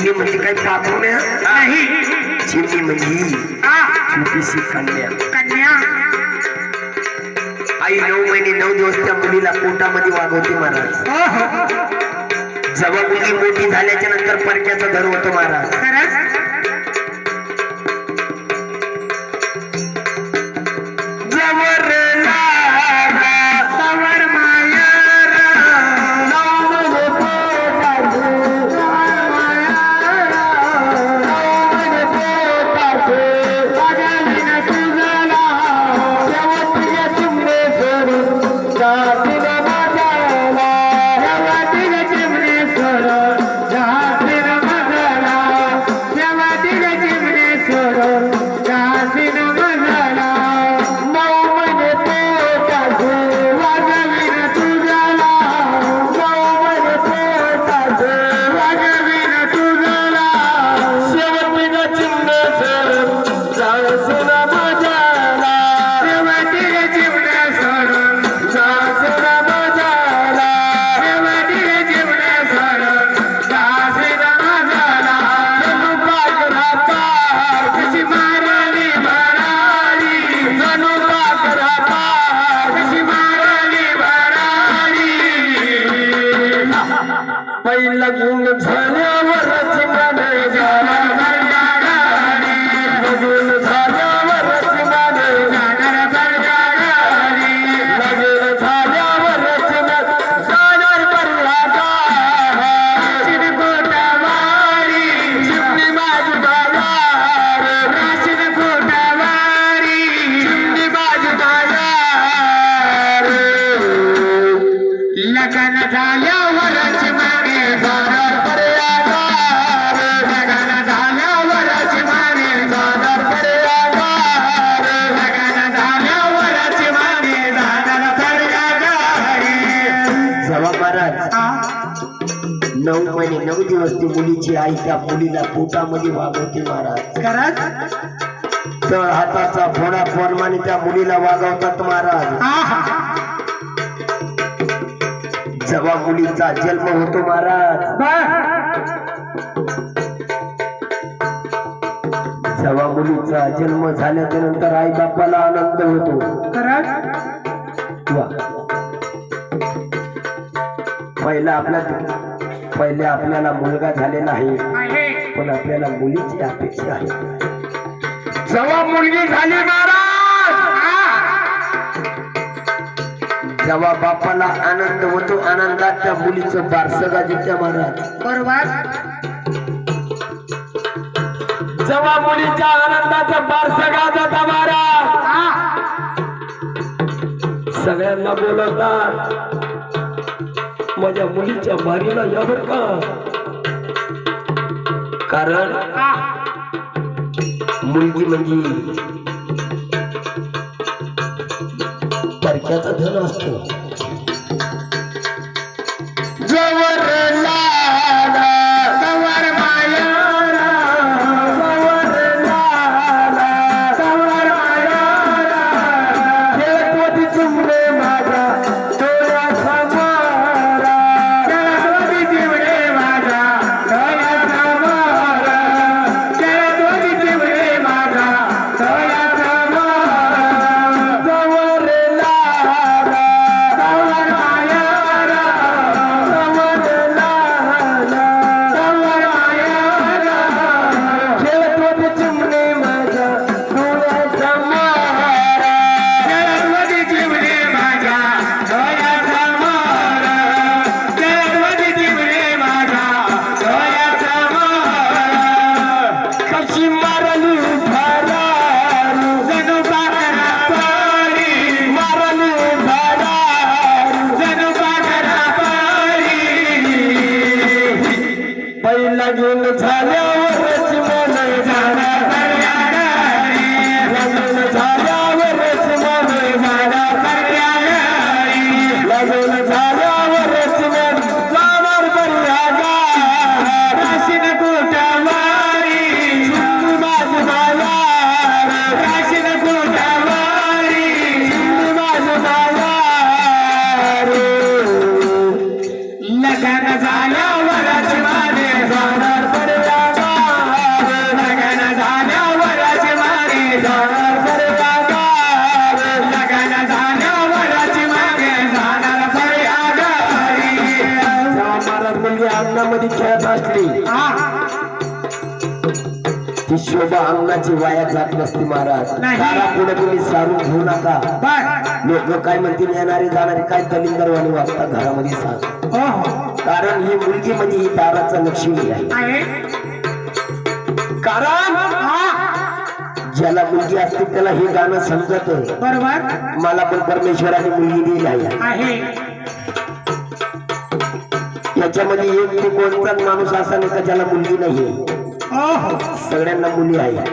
चिमणी म्हणजे काय पापुण्या नाही. चिमणी म्हणजे छोटीशी कन्या. कन्या. आई 9 महिने 9 दिवस त्या मुलीला पोटामध्ये वागवते महाराज. हो हो. जेव्हा मुलगी मोठी झाल्याच्या नंतर परक्याचा धर होतो महाराज. खरंच. जवर लागा सवर माया पहिला गुण झाल्यावरच माने जाणार बरगाडी. लग्न झाल्यावरच माने जाणार बरगाडी. लग्न झाल्यावरच जाणार बरगाडी. गोटावारी चिमणी माझी बाजार. राशीन गोटावारी चिमणी माझी बाजार. लग्न झाल्यावरच माने जाणार बरगाडी. लग्न झाल्यावरच माने जाणार लग्न झाल्यावरच माने जाणार बरगाडी. जेव्हा महाराज 9 महिने 9 दिवस ती मुलीची आई त्या मुलीला पोटामध्ये वागवते महाराज. खरंच. तळ हाताचा फोडा फोडमाने त्या मुलीला वागवतात महाराज. जेव्हा मुलीचा जन्म होतो महाराज. जेव्हा मुलीचा जन्म झाल्याच्या नंतर आई बापाला आनंद होतो. वा. पहिले आपल्याला मुलगा झालेला आहे, पण आपल्याला मुलीची अपेक्षा आहे. जेव्हा मुलगी झाली महाराज, जेव्हा बापाला आनंद होतो, आनंदात त्या मुलीचं बारसं गाजत्या महाराज. बरोबर. जेव्हा मुलीच्या आनंदाचं बारसं गाजत महाराज, सगळ्यांना बोलवतात माझ्या मुलीच्या मारीला या बर का. कारण मुलगी म्हणजे परक्याचा धन असतो. जवर लाला सवर माया जवर लाला सवर माया खेळत चिमणे माझ्या डोळ्यासमोर. जलद्वारी चिमणे माझ्या डोळ्यासमोर. जलद्वारी चिमणे माझ्या डोळ्यासमोर. जवर लाला सवर माया जवर लाला सवर माया खेळत चिमणे माझ्या डोळ्यासमोर. जलद्वारी चिमणे माझ्या डोळ्यासमोर. जलद्वारी चिमणे माझ्या डोळ्यासमोर. कशी मारली भरारू जणू पाखरा पारी मारली भरारू. जणू पाखरा पारी. पहिला गुण झाल्यावरच मन जाणार बरगाडी. लग्न झाल्यावरच मन जाणार बरगाडी. लग्न झाल्यावरच मन जाणार बरगाडी. राशीन गोटावारी चिमणी माझी बाजार. राशीन गोटावारी चिमणी माझी बाजार. लग्न झाल्यावरच माने जाणार जाणार बरगाडी. मुलगी अंगणामध्ये खेळत असली ती शोभा अंगणाची वाया जात नसते महाराज. नाही. तारा पुढे तुम्ही सारून घेऊ नका. लोक काय म्हणतील येणारे जाणारे काय दलिंदरवाणी वागता घरामध्ये सांग. कारण ही मुलगी म्हणजे ही ताराचं लक्ष्मी आहे. कारण ज्याला मुलगी असते त्याला हे गाणं समजत. बरोबर. मला पण परमेश्वराने मुलगी दिली आहे. याच्यामध्ये एक ते कोणताच माणूस असा नाही का ज्याला मुलगी नाहीये. सगळ्यांना मुली आहे.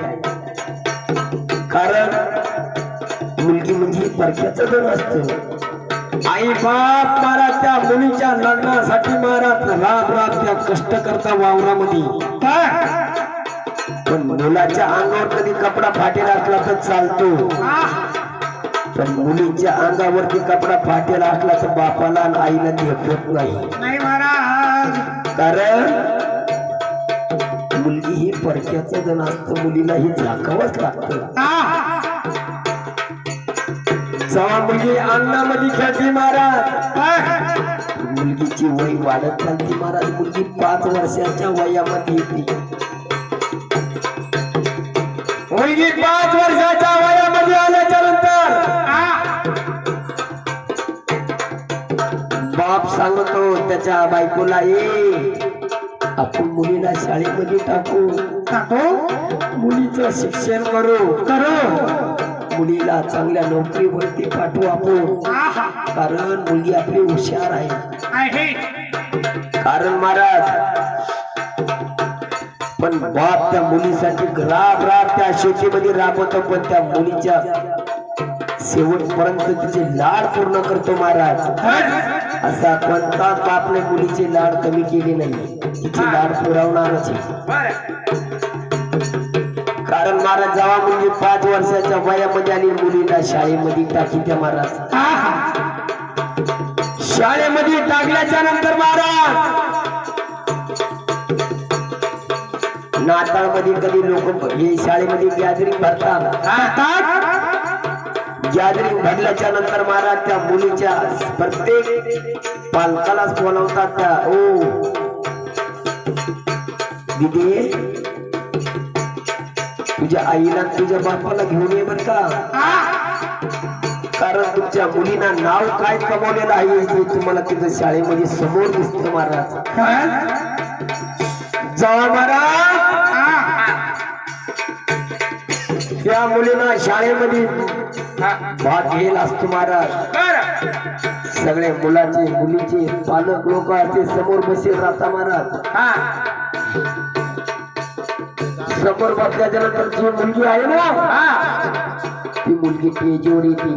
कारण मुलगी म्हणजे परक्याचं धन असतं. आई बाप महाराज त्या मुलीच्या लग्नासाठी महाराज रात रात त्या कष्ट करता वावरामध्ये. पण मुलाच्या अंगावर कधी कपडा फाटेला असला तर चालतो. पण मुलीच्या अंगावरती कपडा फाटेला असला तर बापाला आणि आईला देखत नाही. कारण मुलगी ही परक्याचं जण असतं. मुलीला ही झाकावंच लागतं. जेव्हा मुलगी अंगणामध्ये खेळते महाराज मुलगीची वय वाढत चालते महाराज. मुलगी 5 वर्षाच्या वयामध्ये येते. मुलगी 5 वर्षाच्या वयामध्ये आल्याच्या नंतर बाप सांगतो त्याच्या बायकोला आपण मुलीला शाळेमध्ये टाकू. मुलीचं शिक्षण करू. मुलीला चांगल्या नोकरीवरती पाठवू आपण. कारण मुलगी आपली हुशार आहे. कारण महाराज पण बाप त्या मुलीसाठी राब त्या शेतीमध्ये राबवतो. पण त्या मुलीच्या शेवटपर्यंत तिचे लाड पूर्ण करतो महाराज. असा कोणताच बापने मुलीचे लाड कमी केले नाही. तिचे लाड पुरवणारच आहे. कारण महाराज जेव्हा मुलगी 5 वर्षाच्या वयामध्ये आली मुलीला शाळेमध्ये टाकी त्या महाराज. शाळेमध्ये टाकल्याच्या नंतर महाराज नाताळमध्ये कधी लोक हे शाळेमध्ये गॅदरिंग भरतात. गॅदरिंग भरल्याच्या नंतर महाराज त्या मुलीच्या प्रत्येक पालकालाच बोलावतात. त्या दिदी तुझ्या आईला तुझ्या बापाला घेऊन ये बर का. कारण तुमच्या मुलीना नाव काय कमवलेलं आहे हे तुम्हाला तिथं शाळेमध्ये समोर दिसतं महाराज. जेव्हा महाराज त्या मुलीना शाळेमध्ये भाग घेईल असतो महाराज. सगळे मुलाचे मुलीचे पालक लोक असे समोर बसेल राहता महाराज. समोर बसल्याच्या नंतर जी मुलगी आहे ना ती मुलगी स्टेजवर येते.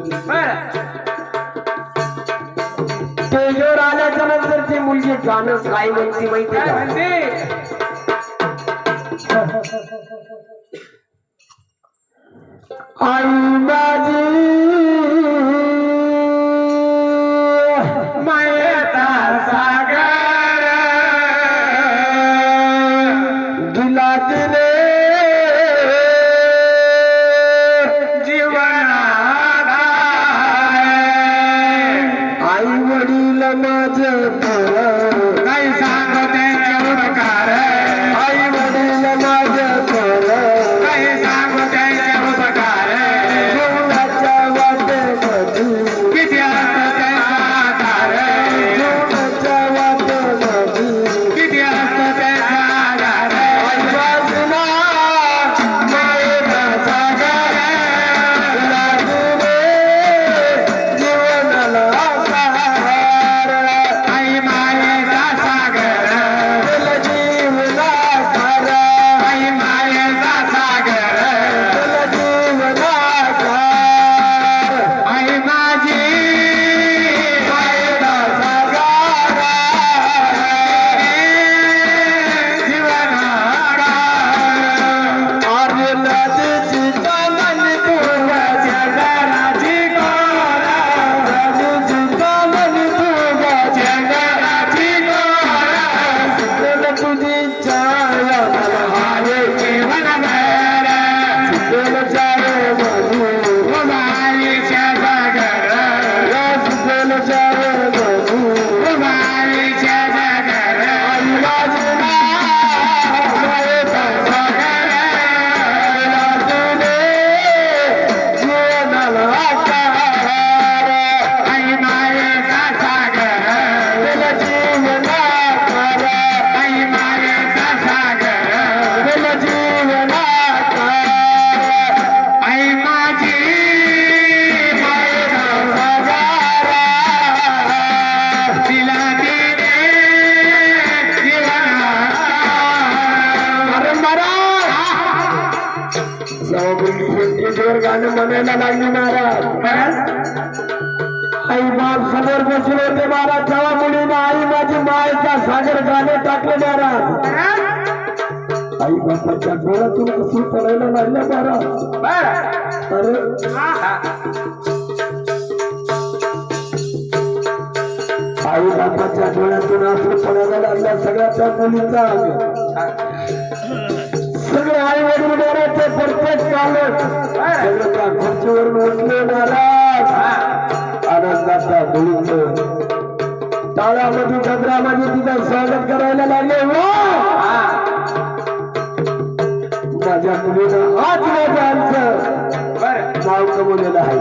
स्टेजवर आल्याच्या नंतर ती मुलगी गाणं काय म्हणते माहिती का. आई माझी मायेचा सागर दिला तिने जीवनाला. आई वडील माझं काही सांग त्यांच्या उपकार. आई वडील माझं काही सांग त्यांच्या उपकार. जीवनाच्या वाटेमध्ये आणि म्हणायला लागली महाराज आई बाप समोर बसले होते महाराज जेव्हा मुलीने आई माझी मायचा सागर गाणे टाकले महाराज आई बापाच्या डोळ्यातून असून पडायला लागलं महाराज अरे आई बापाच्या डोळ्यातून असून पडायला लागल्या सगळ्या त्या मुलीचा सगळे आई वडील महाराजचे प्रत्येक चालत सगळं त्या खुर्चीवरून उठले महाराज आनंदाच्या मुलीचं टाळ्यामध्ये गजरामध्ये तिचं स्वागत करायला लागले माझ्या मुलीनं आज माझ्या आमचं नाव कमवलेलं आहे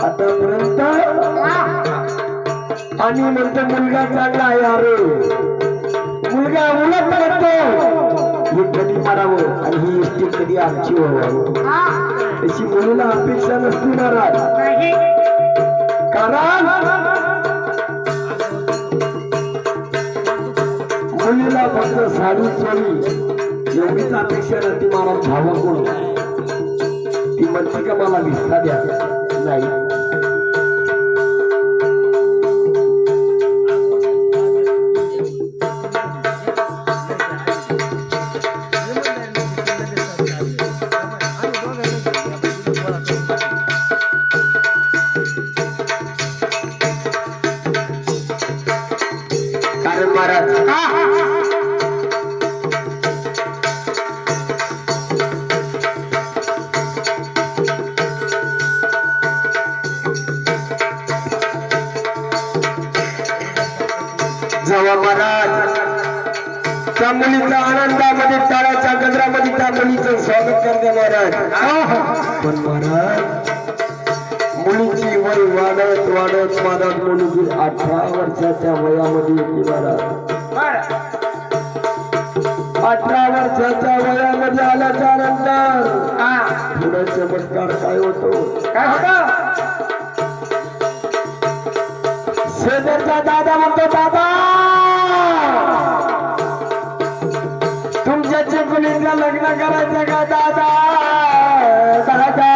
आतापर्यंत आणि म्हणतो मुलगा चांगला आहे अरे मुलगा उलट करतो हे कधी मारावं आणि ही इष्टी कधी आमची व्हावं त्याची मुलीला अपेक्षा नसती महाराज कारण मुलीला फक्त साडी चोरी एवढीच अपेक्षा नसती महाराज भावं कोण ती म्हणते का मला विस्ता द्या नाही कारण महाराज जेव्हा महाराज त्या मुलीच्या आनंदामध्ये टाळ्याच्या गजरामध्ये त्या मुलीचं स्वागत करते महाराज पण महाराज मुलीची वय वाढत वाढत वाढत मुलगी 18 वर्षाच्या वयामध्ये येते महाराज 18 वर्षाच्या वयामध्ये आल्याच्या नंतर पुढे चमत्कार काय होतो शेजारचा दादा म्हणतो दादा तुमच्या चिपळीचं लग्न करायचं का दादा दादा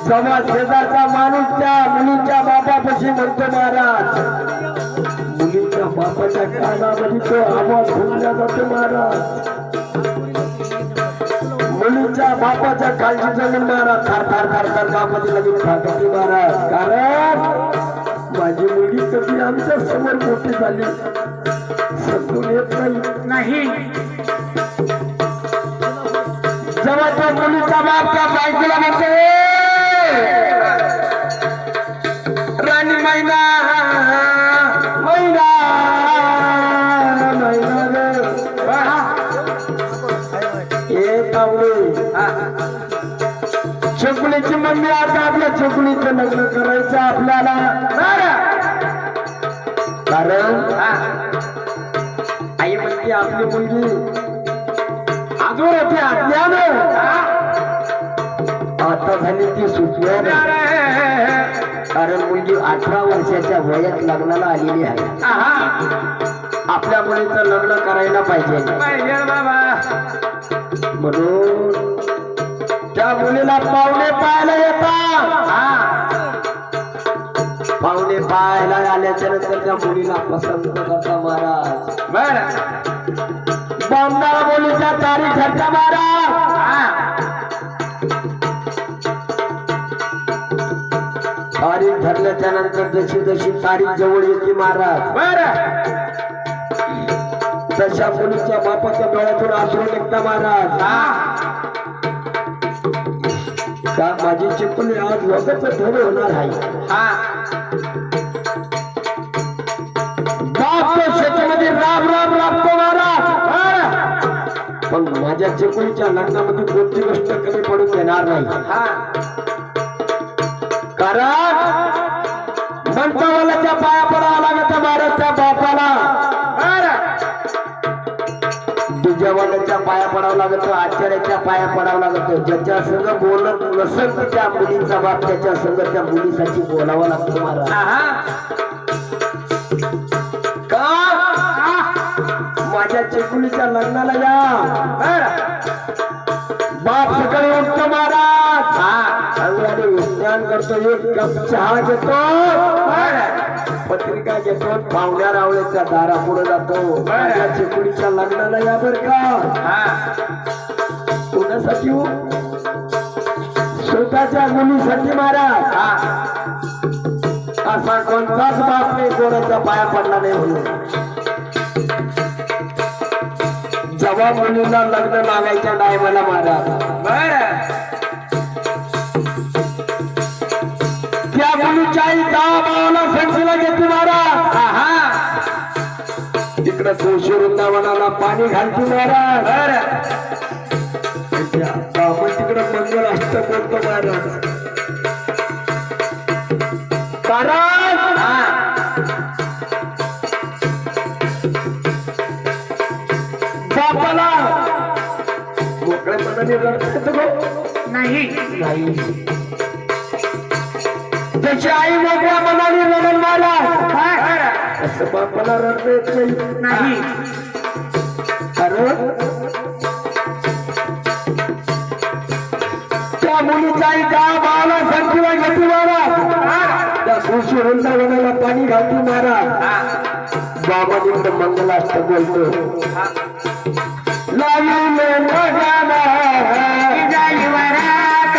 समाज शेजारचा माणूस त्या मुलीच्या बापापाशी म्हणतो महाराज मुलीच्या बापाच्या कानामध्ये तो आवाज घुमला जातो महाराज मुलीच्या बापाच्या खालची जमीन महाराज थार थार थार थार बापाची लगेच खाते महाराज कारण माझी मुलगी कधी आमच्या समोर मोठी झाली समजून येत नाही जेव्हा त्या मुलीचा बाप त्या बायकोला म्हणतो राणी मैना मैना मैना हे पाहुणे छोकुलीची मम्मी आता आपल्या छोकुलीचं लग्न करायचं आपल्याला कारण आई म्हणते आपली मुलगी अजून होती आज्ञानं आता झाली ती सुटल्या कारण मुलगी 18 वर्षाच्या वयात लग्नाला आलेली आहे आपल्या मुलीचं लग्न करायला पाहिजे म्हणून त्या मुलीला पाहुणे पाहायला येतात पाहुणे पाहायला आल्याच्या नंतर त्या मुलीला पसंत करता महाराज बामणारा मुलीच्या तारीख ठरता महाराज तारीख ठरल्याच्या नंतर जशी जशी तारीख जवळ येते महाराज तशा मुलीच्या बापाच्या डोळ्यातून आसरू निघता महाराज का माझी चिपळी आज लोकांचं धन होणार आहे बाप तो शेतामध्ये राब राब राबतो महाराज पण माझ्या चिपळीच्या लग्नामध्ये कोणती गोष्ट कमी पडून देणार नाही कारण मंत्रावाल्याच्या पाया पडावं लागत महाराजच्या बापाला दुजावाल्याच्या पाया पडावं लागत आचार्याच्या पाया पडावं लागत ज्याच्या संग बोलत नसेल तर त्या मुलीचा बाप त्याच्या संग त्या मुलीसाठी बोलावं लागतं महाराज का माझ्या शेकुलीच्या लग्नाला या. बाप सकाळी उठतो महाराज, अंगाने विज्ञान करतो, एक कप चहा घेतो, पत्रिका घेतो, पाहुण्या रावळ्याच्या दारा पुढे जातो. माझ्या शेकुलीच्या लग्नाला या बर का. कोणासाठी हो? स्वतःच्या मुलीसाठी महाराज. असा कोणताच बाप नाही कोणाच्या पाया पडला नाही म्हणून. जेव्हा मुलीला लग्न लागायच्या टायमाला महाराज, त्या मुलीच्या आई दहा भावाला संचीला घेतली महाराज. तिकडं तुळशी वृंदावनाला पाणी घालते महाराज. तिकडं मंगल अष्टक बोलतो महाराज. बापाला मोकळ्या मनाने रडत नाही नाही. त्याची आई मोकळ्या मनाने रडण मला असं बापाला रडता येत नाही. कारण त्या मुलीच्या आई त्या भावाला संचीला घेतली महाराज. त्या तुळशी वृंदावनाला पाणी घालती महाराज. बाबा तिकडे मंगलाष्टक बोलतो. लावले नगाना निघाली वरात,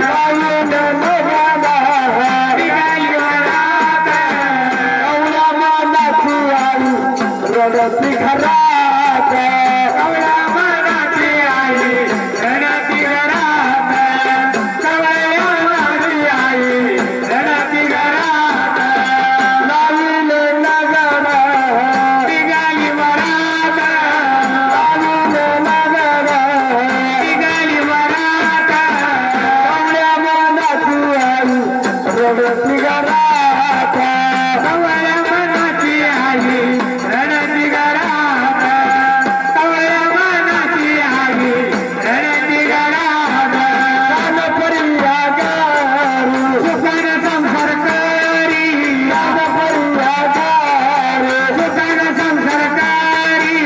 लावले नगाना निघाली वरात, कवळ्या मानाची आई रडती घरात. कवळ्या मानाची आई रडती घरात, कवळ्या मानाची आई रडती घरात. लावले नगाना निघाली वरात, लावले नगाना निघाली वरात, कवळ्या मानाची आई रडती घरात. कवळ्या मानाची आई रडती घरात, कवळ्या मानाची आई रडती घरात. कानपरिया गारू, सुखान संसार करी, कानपरिया गारू, सुखान संसार करी.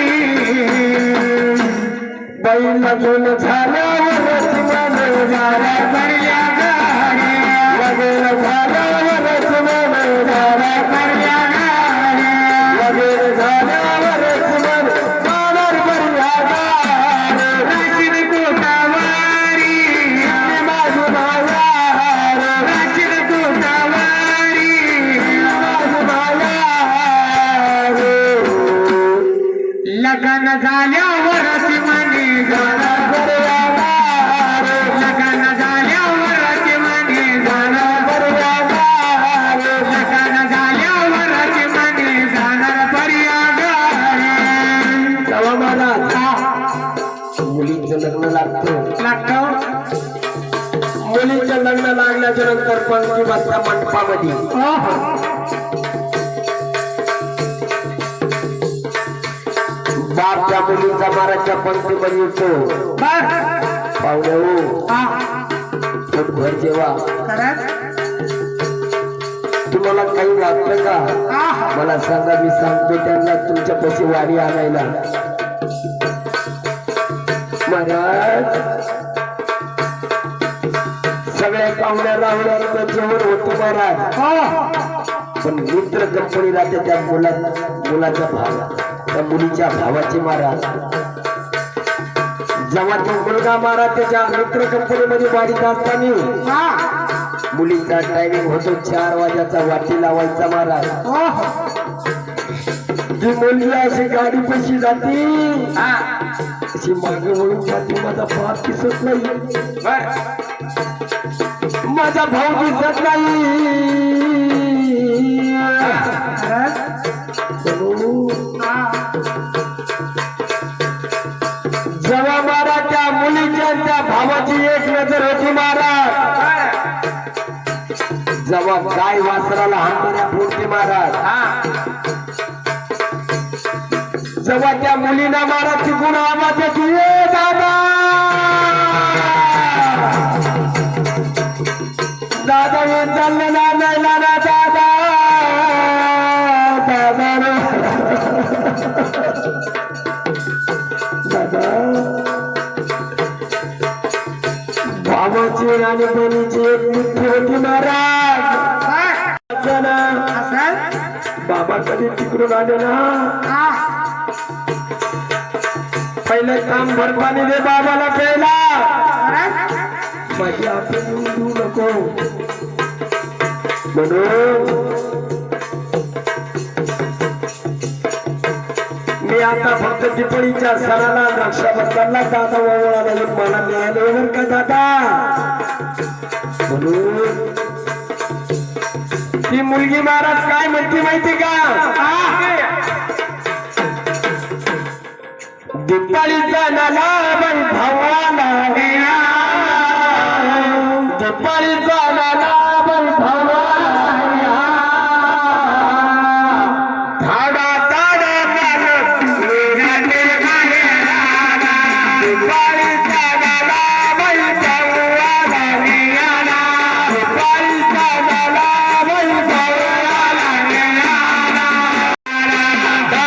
बैल लग्न झाल्यावर मन झाला, भरल्या गाड्या, लग्न झाल्यावर मन झाला, भरल्या गाड्या, लग्न झाल्यावर मन कानपरिया गारू, राशीन कोटावारी, माझी मायार, राशीन कोटावारी. माझी मायार. लग्न झाल्यावर म्हणे झाला, लग्न झाल्यावर म्हणे झाला, लग्न झाल्यावर म्हणे जाणार पर्याय. मुलीचं लग्न लागतं. लागतो मुलीचं लग्न लागल्याच्या नंतर पंक्ती बसल्या मंडपामध्ये. बाप त्या मुलीचा महाराजच्या पंक्तीमध्ये येतो. पाहुणे हो, पोटभर जेवा. तुम्हाला काही लागतं का मला सांगा, मी सांगतो त्यांना तुमच्या पैसे वाडी आणायला. महाराज सगळ्या पाहुण्या राहुल्या जेवण होतं महाराज. पण मित्र कंपनी राहते त्या मुलाच्या भावा, त्या मुलीच्या भावाची महाराज. जेव्हा तो मुलगा महाराज त्याच्या मित्र कंपनीमध्ये वाढीत असताना मुलीचा टायमिंग होतो 4 वाजेचा, वाटी लावायचा महाराज. जी मुलगी अशी गाडी पैशी जाती, अशी मागे वळून जाते. माझा बाप दिसत नाही, माझा भाऊ दिसत नाही. जेव्हा मारा त्या मुलीच्या त्या भावाची एक नजर होती महाराज. जेव्हा गाय वासराला हाणणाऱ्या फुटते महाराज. जेव्हा त्या मुलीला महाराज तिकून आवाज येतो, "ए दादा, दादा हे चाललं ना, नाही ना दादा, दादा आणि बहिणीची एक मिठी होती महाराज. असं ना, बाबा कधी तिकडून आले ना, पहिले काम भर पाणी दे बाबाला प्यायला. माझी आपण देऊ नको म्हणून मी आता फक्त दिपळीच्या सणाला रक्षाबंधनला दादा वळवळाला येऊन मला मिळाले बरं का दादा. म्हणून ती मुलगी महाराज काय म्हणते माहिती का, दिपाळीचा नाला बाई भावाला, दिपाळीचा नाला बाई भावाला, धाडा धाडा मारत निघाले बाहेर, दिपाळीचा नाला बाई भावाला निघाला, दिपाळीचा नाला बाई भावाला निघाला, धाडा धाडा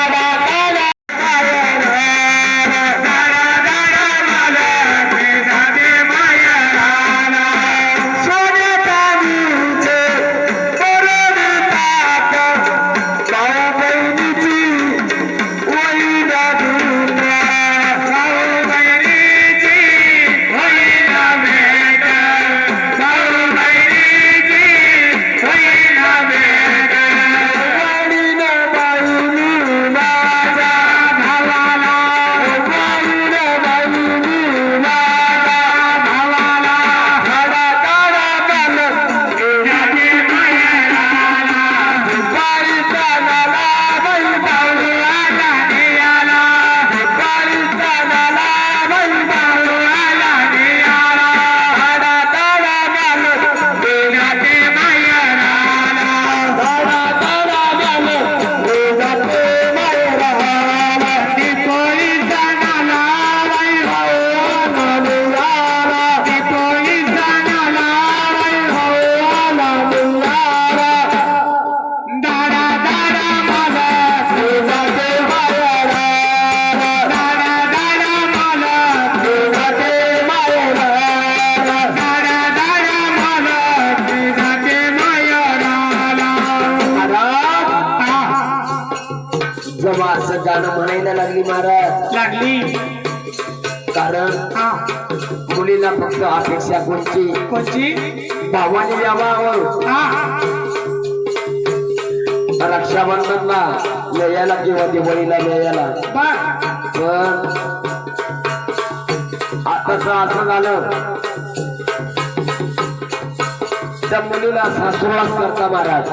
जेव्हा असं गाणं म्हणायला लागली महाराज लागली, कारण मुलीला फक्त अपेक्षा कोणची, भावाने यावं रक्षाबंधनला यायला किंवा दिवाळीला यायला. पण आताच असं झालं त्या मुलीला सासुरवास करता महाराज,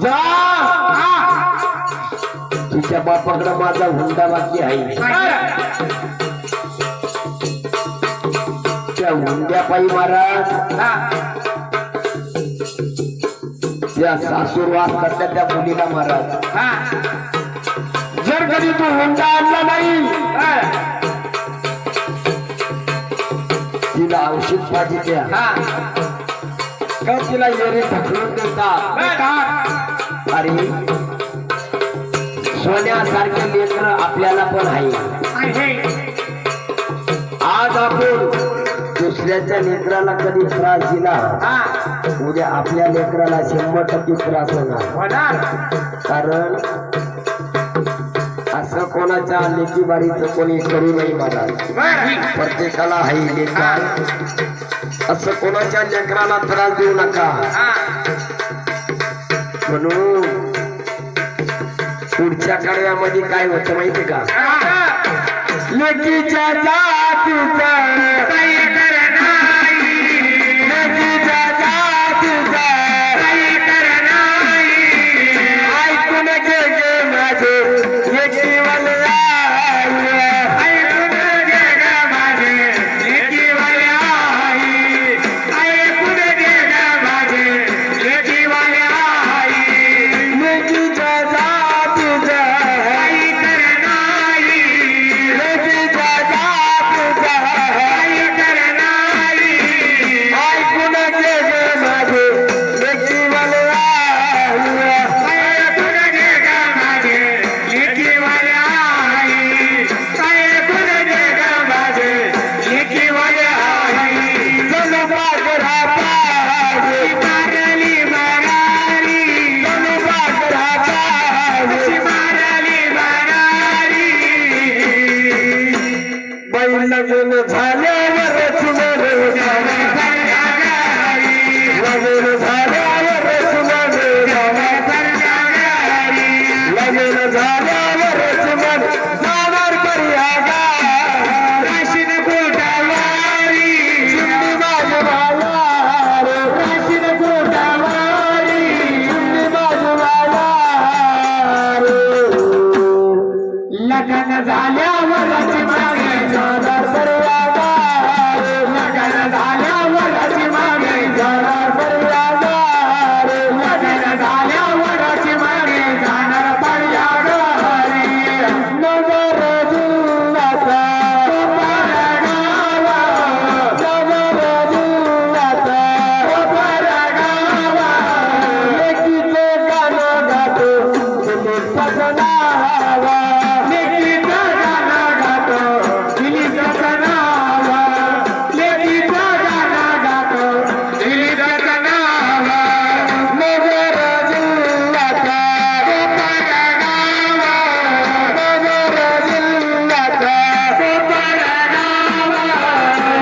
जा तिच्या बापाकडे माझा हुंडा बाकी आहे, त्या हुंड्यापायी महाराज त्या सासूरवास करता त्या मुलीला महाराज, जर कधी तू हुंडा आणला नाही तिला औषध पाहिजे त्या का तिला येणे ढकलून देतात. अरे सोन्यासारखे लेकर आपल्याला पण आहे. आज आपण दुसऱ्याच्या लेकराला कधी त्रास दिला, उद्या आपल्या लेकराला 100% त्रास होणार. कारण असं कोणाच्या लेकी बारीचं कोणी करू नये महाराज. प्रत्येकाला आहे लेकर, असं कोणाच्या लेकराला त्रास देऊ नका. म्हणून पुढच्या कडव्यामध्ये काय होतं माहिती का, लेकीच्या जातीचा लेकीच्या जातीचा ऐकून घे गे माझे लेकीवाले करना पाहिजे मारली मारारी जणू पाखरा पाहिजे मारली मारारी बाई लग्न झाल्यावर चुनर लग्न झाल्यावर चुनर लग्न झाल्यावर चुनर जाणार पर्यागा राशीन गोटावारी चिमणी बाजूवाला रे राशीन गोटावारी चिमणी बाजूवाला रे लग्न झाल्यावरच मागे जाणार पर्यागा रे लग्न झाल्यावरच मागे जाणार पर्यागा रे लग्न झाल्यावरच मागे जाणार पर्यागारी नगर जिल्ह्याचा परगावा नगर जिल्ह्याचा परगावा लेकीचे गाणं गातो तुम्ही पसनावा लेकीचं गाणं गातो दिलीचं नाव लेकीचं गाणं गातो दिलीचं नाव नगर जिल्ह्याचा परगावा नगर जिल्ह्याचा परगावा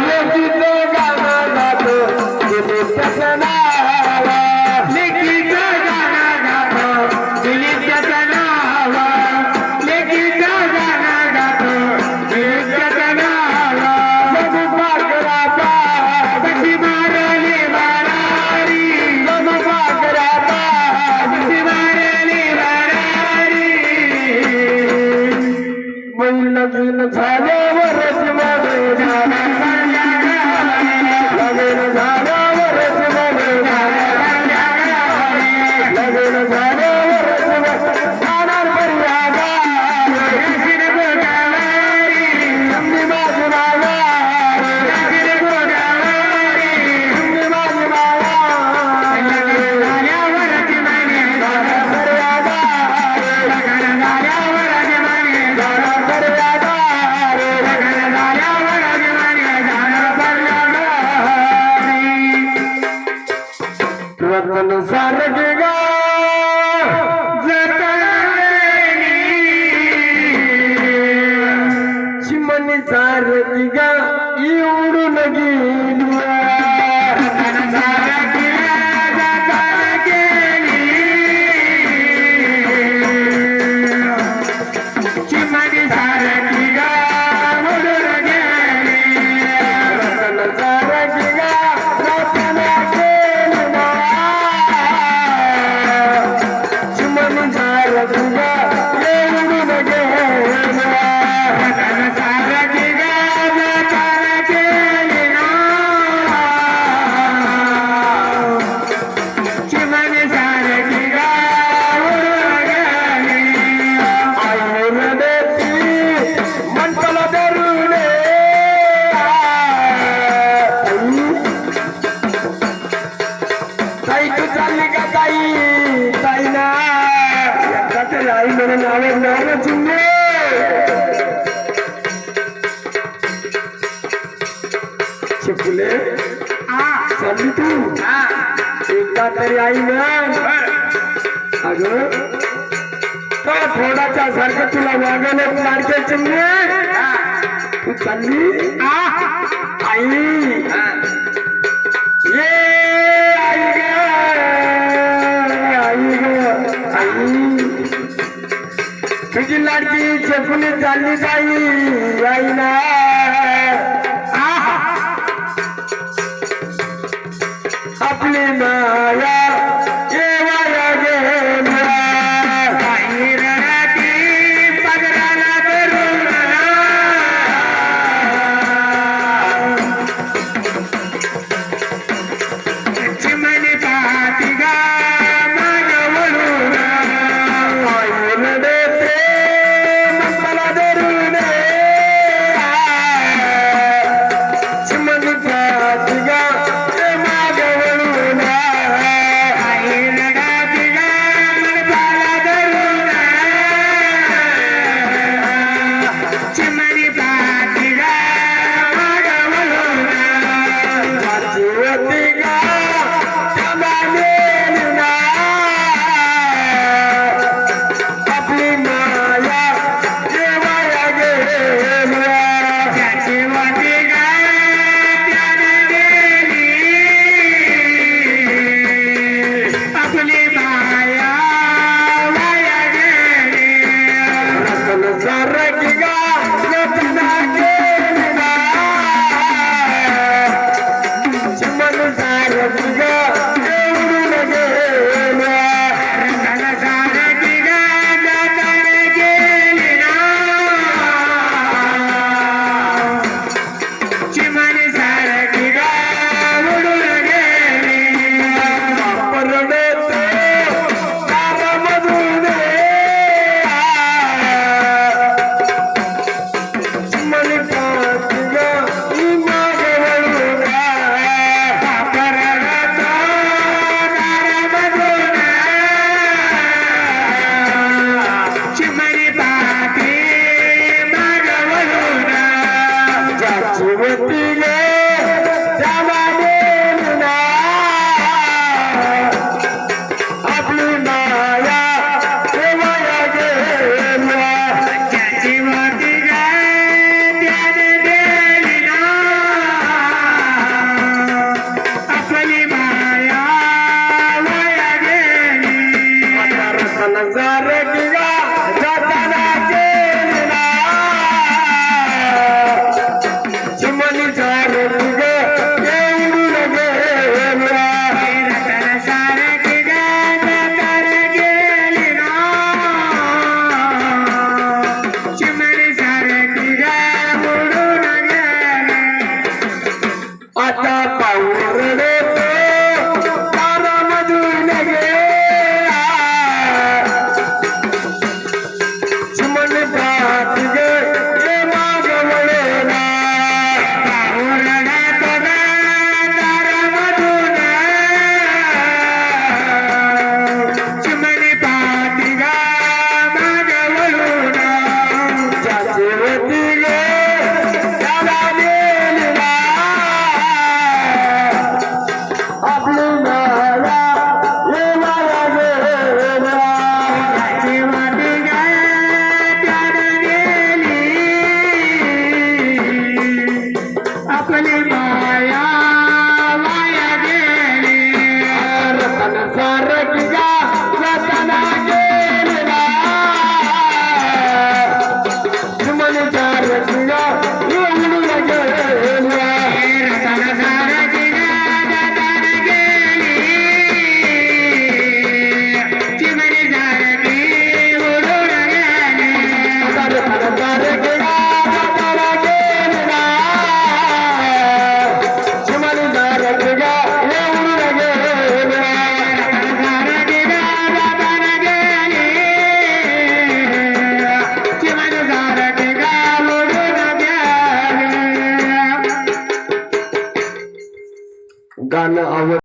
लेकीचे गाणं गातो तुम्ही पसनावा लेकीचं गाणं गातो दिलीचं नाव लेकीचं गाणं गातो दिलीचं नाव जणू पाखरा पाहिजे कशी मारली मारारी जणू पाखरा पाहिजे कशी मारली मारारी बाई लग्न झाल्यावरच मध्ये जाणार लग्न झाल्यावरच मध्ये लग्न झाल्यावरच जाणार पर्यागा राशीन गोटावारी चिमणी बाजूवाला राशीन गोटावारी चिमणी बाजूवाला झाल्यावरच मागे पर्यागा लग्न झाल्यावरच मागे जाणार पर्यागा लग्न झाल्यावरच मागे जाणार पर्यागारी रतन सारखे गा चिमणी सारखी गा इवडून गेली चिमणी सारखी गावडून गेली रतन सारखी गा रतन गेली ना. चिमणी सारखी गा इवडून गेली सारखी गाव केली ना चिमणी सारखी गावडून गेली आईन देती मनपला धरून ताई तू चालली का ताई ताई ना एकदा तरी आई म्हणून आवडणार ना चिमणे चिपले चालली तू एकदा तरी आई म्हण अगं का थोडाच्या सारखं तुला वागवलं लाडके चिमणे तू चालली आई ये आई ग आई ग आई तुझी लाडकी चेपुली चालली बाई आई ना आपली माया येवाया गेल्या काही रडाती पदराला धरून चिमणी पाहती गा मानवळून आईन देते मनपला धरून चिमणी पाठी गा ते मागे वळून गाणं आवड